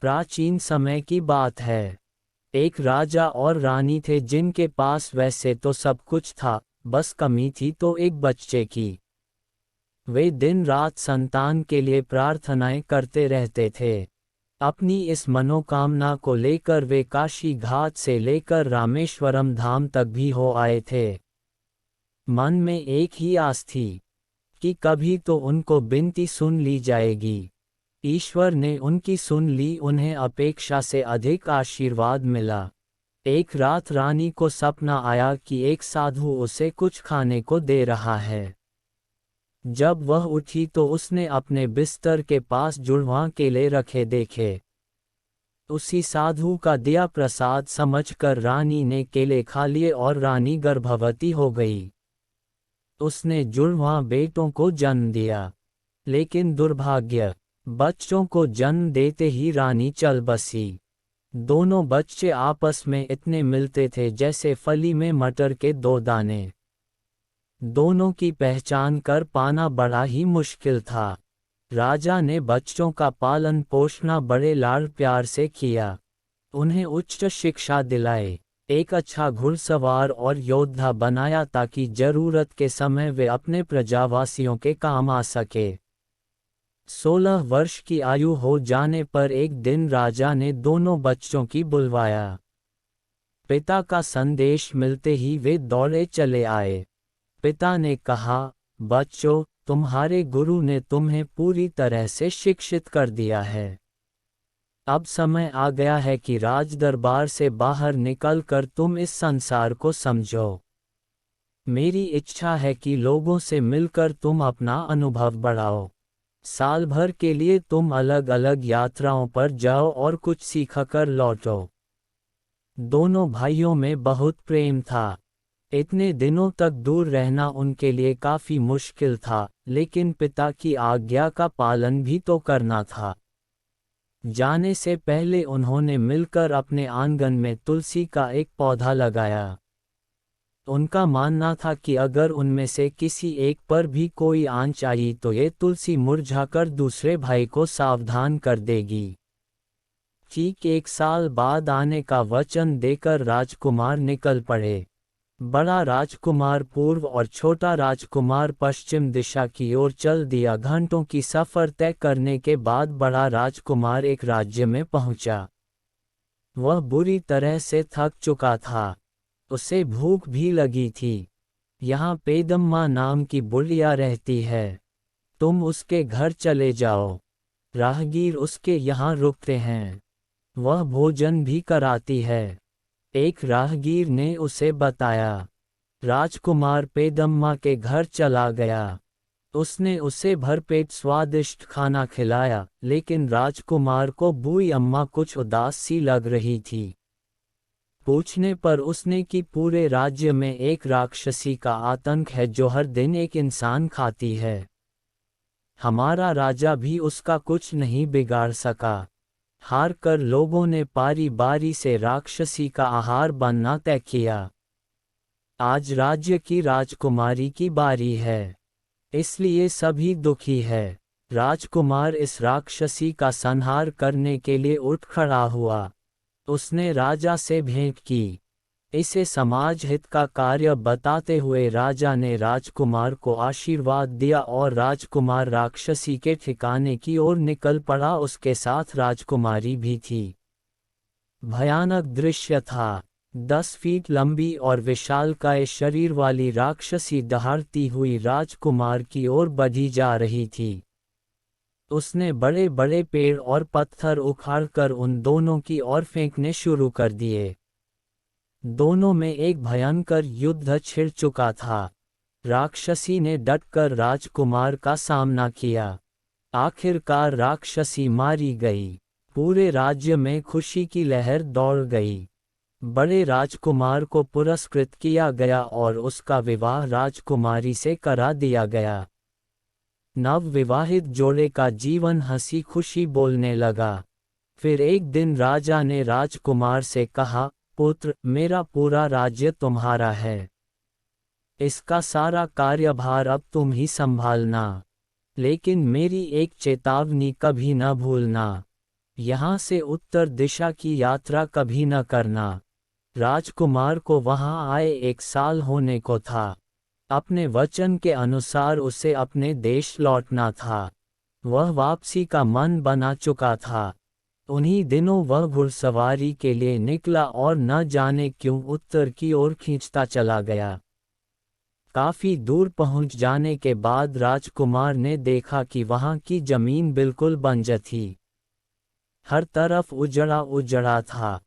प्राचीन समय की बात है। एक राजा और रानी थे जिनके पास वैसे तो सब कुछ था, बस कमी थी तो एक बच्चे की। वे दिन रात संतान के लिए प्रार्थनाएं करते रहते थे। अपनी इस मनोकामना को लेकर वे काशी घाट से लेकर रामेश्वरम धाम तक भी हो आए थे। मन में एक ही आस थी कि कभी तो उनको विनती सुन ली जाएगी। ईश्वर ने उनकी सुन ली, उन्हें अपेक्षा से अधिक आशीर्वाद मिला। एक रात रानी को सपना आया कि एक साधु उसे कुछ खाने को दे रहा है। जब वह उठी तो उसने अपने बिस्तर के पास जुड़वां केले रखे देखे। उसी साधु का दिया प्रसाद समझकर रानी ने केले खा लिए और रानी गर्भवती हो गई। उसने जुड़वां बेटों को जन्म दिया, लेकिन दुर्भाग्य, बच्चों को जन्म देते ही रानी चल बसी। दोनों बच्चे आपस में इतने मिलते थे जैसे फली में मटर के दो दाने। दोनों की पहचान कर पाना बड़ा ही मुश्किल था। राजा ने बच्चों का पालन पोषण बड़े लाड़ प्यार से किया, उन्हें उच्च शिक्षा दिलाई, एक अच्छा घुड़सवार और योद्धा बनाया ताकि जरूरत के समय वे अपने प्रजावासियों के काम आ सके। 16 वर्ष की आयु हो जाने पर एक दिन राजा ने दोनों बच्चों की बुलवाया। पिता का संदेश मिलते ही वे दौड़े चले आए। पिता ने कहा, बच्चों, तुम्हारे गुरु ने तुम्हें पूरी तरह से शिक्षित कर दिया है। अब समय आ गया है कि राजदरबार से बाहर निकलकर तुम इस संसार को समझो। मेरी इच्छा है कि लोगों से मिलकर तुम अपना अनुभव बढ़ाओ। साल भर के लिए तुम अलग अलग यात्राओं पर जाओ और कुछ सीखकर लौटो। दोनों भाइयों में बहुत प्रेम था। इतने दिनों तक दूर रहना उनके लिए काफी मुश्किल था, लेकिन पिता की आज्ञा का पालन भी तो करना था। जाने से पहले उन्होंने मिलकर अपने आंगन में तुलसी का एक पौधा लगाया। उनका मानना था कि अगर उनमें से किसी एक पर भी कोई आंच आई तो ये तुलसी मुरझाकर दूसरे भाई को सावधान कर देगी। ठीक 1 साल बाद आने का वचन देकर राजकुमार निकल पड़े। बड़ा राजकुमार पूर्व और छोटा राजकुमार पश्चिम दिशा की ओर चल दिया। घंटों की सफर तय करने के बाद बड़ा राजकुमार एक राज्य में पहुंचा। वह बुरी तरह से थक चुका था, उसे भूख भी लगी थी। यहाँ पेदम्मा नाम की बुढ़िया रहती है, तुम उसके घर चले जाओ। राहगीर उसके यहाँ रुकते हैं, वह भोजन भी कराती है। एक राहगीर ने उसे बताया। राजकुमार पेदम्मा के घर चला गया। उसने उसे भरपेट स्वादिष्ट खाना खिलाया, लेकिन राजकुमार को बूई अम्मा कुछ उदास सी लग रही थी। पूछने पर उसने कि पूरे राज्य में एक राक्षसी का आतंक है जो हर दिन एक इंसान खाती है। हमारा राजा भी उसका कुछ नहीं बिगाड़ सका। हार कर लोगों ने बारी बारी से राक्षसी का आहार बनना तय किया। आज राज्य की राजकुमारी की बारी है, इसलिए सभी दुखी है। राजकुमार इस राक्षसी का संहार करने के लिए उठ खड़ा हुआ। उसने राजा से भेंट की। इसे समाज हित का कार्य बताते हुए राजा ने राजकुमार को आशीर्वाद दिया और राजकुमार राक्षसी के ठिकाने की ओर निकल पड़ा। उसके साथ राजकुमारी भी थी। भयानक दृश्य था। 10 फीट लंबी और विशालकाय शरीर वाली राक्षसी दहाड़ती हुई राजकुमार की ओर बढ़ी जा रही थी। उसने बड़े बड़े पेड़ और पत्थर उखाड़कर उन दोनों की ओर फेंकने शुरू कर दिए। दोनों में एक भयंकर युद्ध छिड़ चुका था। राक्षसी ने डटकर राजकुमार का सामना किया। आखिरकार राक्षसी मारी गई। पूरे राज्य में खुशी की लहर दौड़ गई। बड़े राजकुमार को पुरस्कृत किया गया और उसका विवाह राजकुमारी से करा दिया गया। नवविवाहित जोड़े का जीवन हंसी खुशी बोलने लगा। फिर एक दिन राजा ने राजकुमार से कहा, पुत्र, मेरा पूरा राज्य तुम्हारा है। इसका सारा कार्यभार अब तुम ही संभालना, लेकिन मेरी एक चेतावनी कभी न भूलना। यहाँ से उत्तर दिशा की यात्रा कभी न करना। राजकुमार को वहाँ आए 1 साल होने को था। अपने वचन के अनुसार उसे अपने देश लौटना था। वह वापसी का मन बना चुका था। उन्हीं दिनों वह घुड़सवारी के लिए निकला और न जाने क्यों उत्तर की ओर खींचता चला गया। काफी दूर पहुंच जाने के बाद राजकुमार ने देखा कि वहां की जमीन बिल्कुल बंजर थी। हर तरफ उजड़ा उजड़ा था।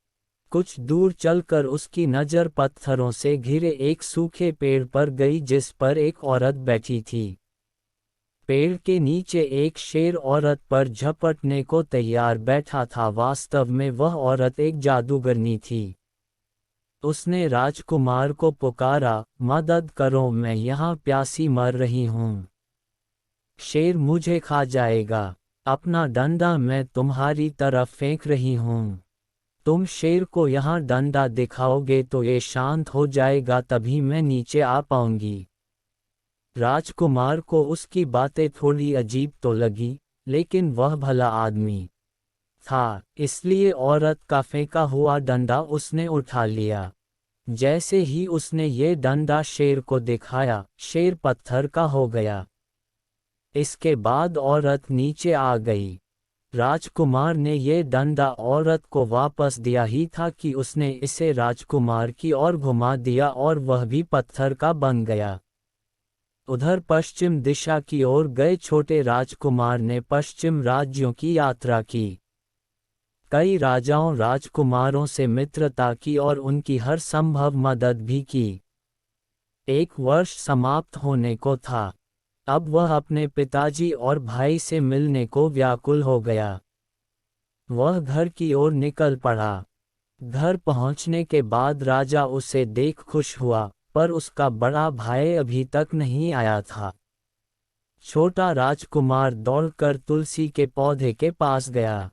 कुछ दूर चलकर उसकी नज़र पत्थरों से घिरे एक सूखे पेड़ पर गई जिस पर एक औरत बैठी थी। पेड़ के नीचे एक शेर औरत पर झपटने को तैयार बैठा था। वास्तव में वह औरत एक जादूगरनी थी। उसने राजकुमार को पुकारा, मदद करो, मैं यहाँ प्यासी मर रही हूँ। शेर मुझे खा जाएगा। अपना डंडा मैं तुम्हारी तरफ फेंक रही हूँ। तुम शेर को यहाँ डंडा दिखाओगे तो ये शांत हो जाएगा, तभी मैं नीचे आ पाऊंगी। राजकुमार को उसकी बातें थोड़ी अजीब तो लगी, लेकिन वह भला आदमी था, इसलिए औरत का फेंका हुआ डंडा उसने उठा लिया। जैसे ही उसने ये डंडा शेर को दिखाया, शेर पत्थर का हो गया। इसके बाद औरत नीचे आ गई। राजकुमार ने ये डंडा औरत को वापस दिया ही था कि उसने इसे राजकुमार की ओर घुमा दिया और वह भी पत्थर का बन गया। उधर पश्चिम दिशा की ओर गए छोटे राजकुमार ने पश्चिम राज्यों की यात्रा की। कई राजाओं राजकुमारों से मित्रता की और उनकी हर संभव मदद भी की। 1 वर्ष समाप्त होने को था। अब वह अपने पिताजी और भाई से मिलने को व्याकुल हो गया। वह घर की ओर निकल पड़ा। घर पहुंचने के बाद राजा उसे देख खुश हुआ, पर उसका बड़ा भाई अभी तक नहीं आया था। छोटा राजकुमार दौड़कर तुलसी के पौधे के पास गया।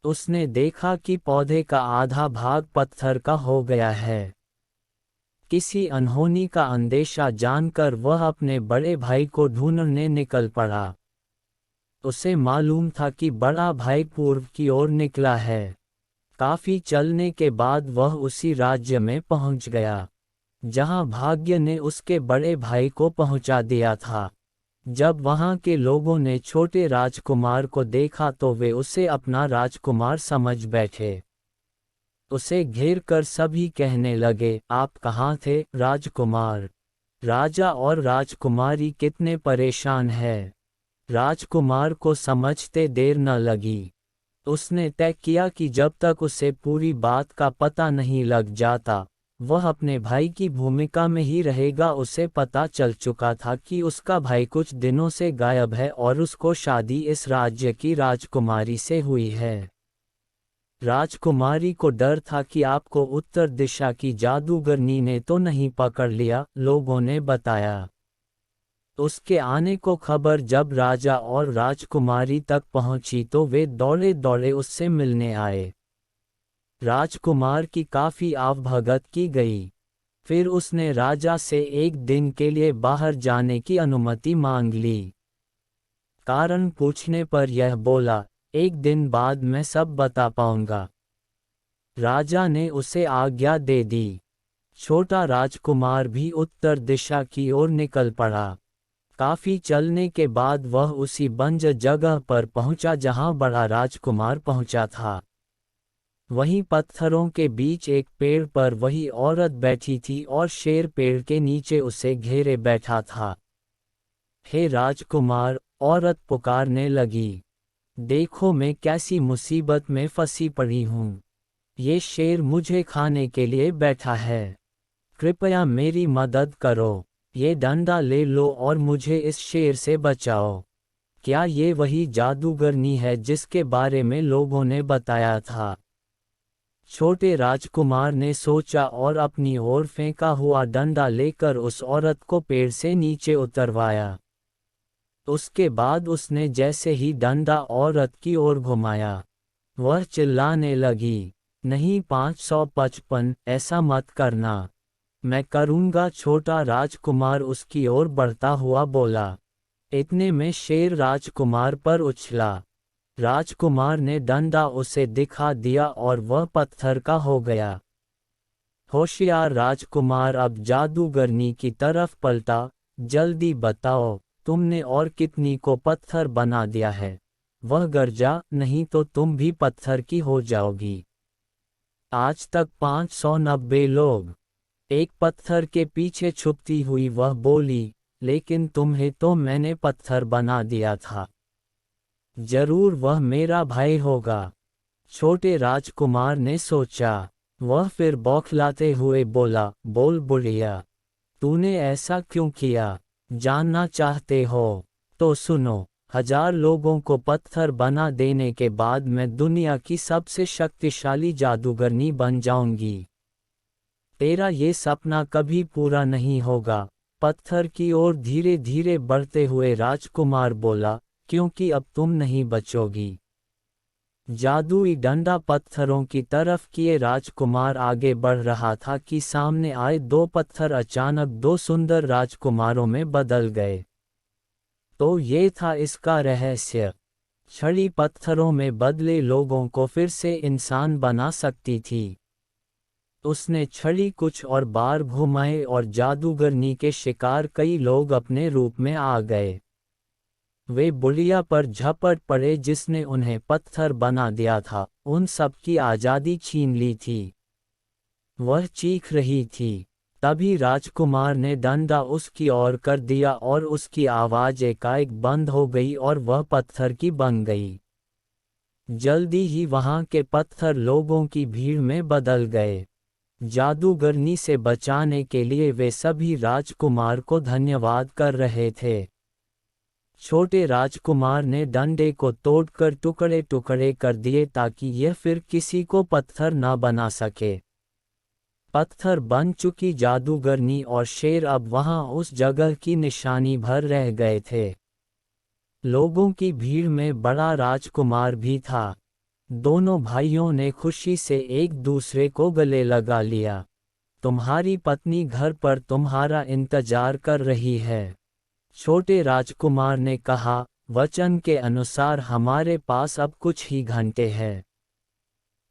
उसने देखा कि पौधे का आधा भाग पत्थर का हो गया है। किसी अनहोनी का अंदेशा जानकर वह अपने बड़े भाई को ढूंढने निकल पड़ा। उसे मालूम था कि बड़ा भाई पूर्व की ओर निकला है। काफी चलने के बाद वह उसी राज्य में पहुंच गया, जहां भाग्य ने उसके बड़े भाई को पहुंचा दिया था। जब वहां के लोगों ने छोटे राजकुमार को देखा तो वे उसे अपना राजकुमार समझ बैठे। उसे घेर कर सभी कहने लगे, आप कहाँ थे राजकुमार? राजा और राजकुमारी कितने परेशान हैं। राजकुमार को समझते देर न लगी। उसने तय किया कि जब तक उसे पूरी बात का पता नहीं लग जाता, वह अपने भाई की भूमिका में ही रहेगा। उसे पता चल चुका था कि उसका भाई कुछ दिनों से गायब है और उसको शादी इस राज्य की राजकुमारी से हुई है। राजकुमारी को डर था कि आपको उत्तर दिशा की जादूगरनी ने तो नहीं पकड़ लिया, लोगों ने बताया। उसके आने को खबर जब राजा और राजकुमारी तक पहुंची तो वे दौड़े दौड़े उससे मिलने आए। राजकुमार की काफी आवभगत की गई। फिर उसने राजा से 1 दिन के लिए बाहर जाने की अनुमति मांग ली। कारण पूछने पर यह बोला, 1 दिन बाद मैं सब बता पाऊंगा। राजा ने उसे आज्ञा दे दी। छोटा राजकुमार भी उत्तर दिशा की ओर निकल पड़ा। काफी चलने के बाद वह उसी बंजर जगह पर पहुंचा जहां बड़ा राजकुमार पहुंचा था। वहीं पत्थरों के बीच एक पेड़ पर वही औरत बैठी थी और शेर पेड़ के नीचे उसे घेरे बैठा था। हे राजकुमार, औरत पुकारने लगी, देखो मैं कैसी मुसीबत में फंसी पड़ी हूँ। ये शेर मुझे खाने के लिए बैठा है। कृपया मेरी मदद करो। ये डंडा ले लो और मुझे इस शेर से बचाओ। क्या ये वही जादूगरनी है जिसके बारे में लोगों ने बताया था? छोटे राजकुमार ने सोचा और अपनी ओर फेंका हुआ डंडा लेकर उस औरत को पेड़ से नीचे उतरवाया। उसके बाद उसने जैसे ही डंडा औरत की ओर घुमाया, वह चिल्लाने लगी, नहीं 555, ऐसा मत करना। मैं करूँगा। छोटा राजकुमार उसकी ओर बढ़ता हुआ बोला। इतने में शेर राजकुमार पर उछला। राजकुमार ने डंडा उसे दिखा दिया और वह पत्थर का हो गया। होशियार राजकुमार अब जादूगरनी की तरफ पलटा। जल्दी बताओ, तुमने और कितनी को पत्थर बना दिया है? वह गरजा, नहीं तो तुम भी पत्थर की हो जाओगी। आज तक 590 लोग। एक पत्थर के पीछे छुपती हुई वह बोली, लेकिन तुम्हें तो मैंने पत्थर बना दिया था। जरूर वह मेरा भाई होगा। छोटे राजकुमार ने सोचा। वह फिर बौखलाते हुए बोला, बोल बुढ़िया, तूने ऐसा क्यों किया? जानना चाहते हो? तो सुनो, 1000 लोगों को पत्थर बना देने के बाद मैं दुनिया की सबसे शक्तिशाली जादूगरनी बन जाऊंगी। तेरा ये सपना कभी पूरा नहीं होगा। पत्थर की ओर धीरे धीरे बढ़ते हुए राजकुमार बोला, क्योंकि अब तुम नहीं बचोगी। जादुई डंडा पत्थरों की तरफ किए राजकुमार आगे बढ़ रहा था कि सामने आए 2 पत्थर अचानक 2 सुंदर राजकुमारों में बदल गए। तो ये था इसका रहस्य। छड़ी पत्थरों में बदले लोगों को फिर से इंसान बना सकती थी। उसने छड़ी कुछ और बार घुमाए और जादूगरनी के शिकार कई लोग अपने रूप में आ गए। वे बुढ़िया पर झपट पड़े जिसने उन्हें पत्थर बना दिया था, उन सब की आज़ादी छीन ली थी। वह चीख रही थी। तभी राजकुमार ने डंडा उसकी ओर कर दिया और उसकी आवाज़ एकाएक बंद हो गई और वह पत्थर की बन गई। जल्दी ही वहां के पत्थर लोगों की भीड़ में बदल गए। जादूगरनी से बचाने के लिए वे सभी राजकुमार को धन्यवाद कर रहे थे। छोटे राजकुमार ने डंडे को तोड़कर टुकड़े टुकड़े कर दिए ताकि यह फिर किसी को पत्थर न बना सके। पत्थर बन चुकी जादूगरनी और शेर अब वहां उस जगह की निशानी भर रह गए थे। लोगों की भीड़ में बड़ा राजकुमार भी था। दोनों भाइयों ने खुशी से एक दूसरे को गले लगा लिया। तुम्हारी पत्नी घर पर तुम्हारा इंतजार कर रही है। छोटे राजकुमार ने कहा, वचन के अनुसार हमारे पास अब कुछ ही घंटे हैं।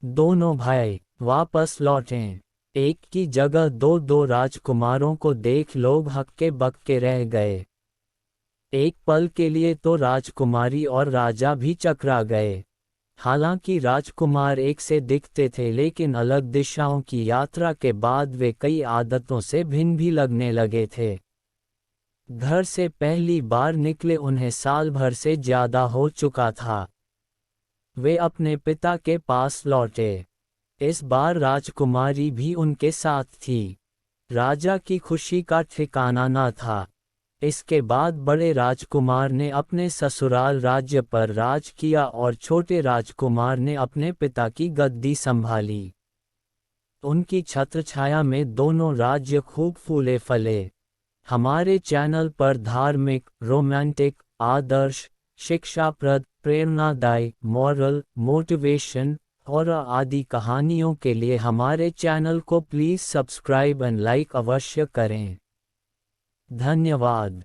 दोनों भाई वापस लौटें। एक की जगह 2-2 राजकुमारों को देख लोग हक्के बक्के रह गए। एक पल के लिए तो राजकुमारी और राजा भी चकरा गए। हालांकि राजकुमार एक से दिखते थे, लेकिन अलग दिशाओं की यात्रा के बाद वे कई आदतों से भिन्न भी लगने लगे थे। घर से पहली बार निकले उन्हें साल भर से ज्यादा हो चुका था। वे अपने पिता के पास लौटे। इस बार राजकुमारी भी उनके साथ थी। राजा की खुशी का ठिकाना न था। इसके बाद बड़े राजकुमार ने अपने ससुराल राज्य पर राज किया और छोटे राजकुमार ने अपने पिता की गद्दी संभाली। उनकी छत्रछाया में दोनों राज्य खूब फूले फले। हमारे चैनल पर धार्मिक, रोमांटिक, आदर्श, शिक्षाप्रद, प्रेरणादायी, मॉरल, मोटिवेशन और आदि कहानियों के लिए हमारे चैनल को प्लीज़ सब्सक्राइब एंड लाइक अवश्य करें। धन्यवाद।